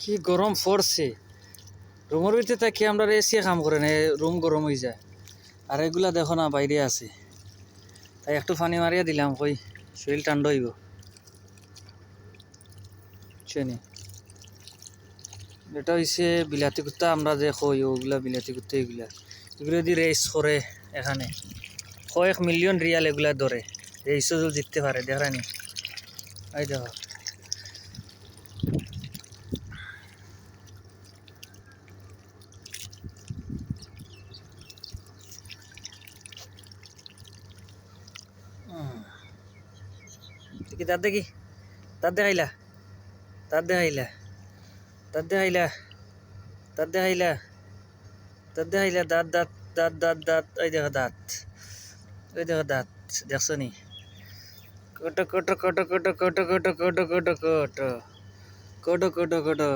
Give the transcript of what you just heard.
কি গরম পড়ছে রুমের ভিতরে থাকি আমরা এসি কাম করে না রুম গরম হয়ে যায় আর এগুলা দেখো না বাইরে আছে তাই একটু পানি মারিয়া দিলাম কই শরীর ঠান্ডা হইব চেনি এটা হইছে বিলাতি কুত্তা আমরা যে কই ওগুলা বিলাতি কুত্তা এগুলা এগুলো দিয়ে রেস করে এখানে কয়েক মিলিয়ন রিয়াল এগুলা ধরে রেসও জিততে পারে দেখানি এই দেখো দেখি তার দেখি তার দেখাইলা তার দেখাইলা তার দেখাইলা তার দেখাইলা তার দেখাইলা দাঁত দাঁত দাঁত দাঁত দাঁত ওই দেখো দাঁত ওই দেখো দাঁত দেখছো নি কটো কটো কটো কটো কটো কটো কটো কটো কটো কটো কটো কটো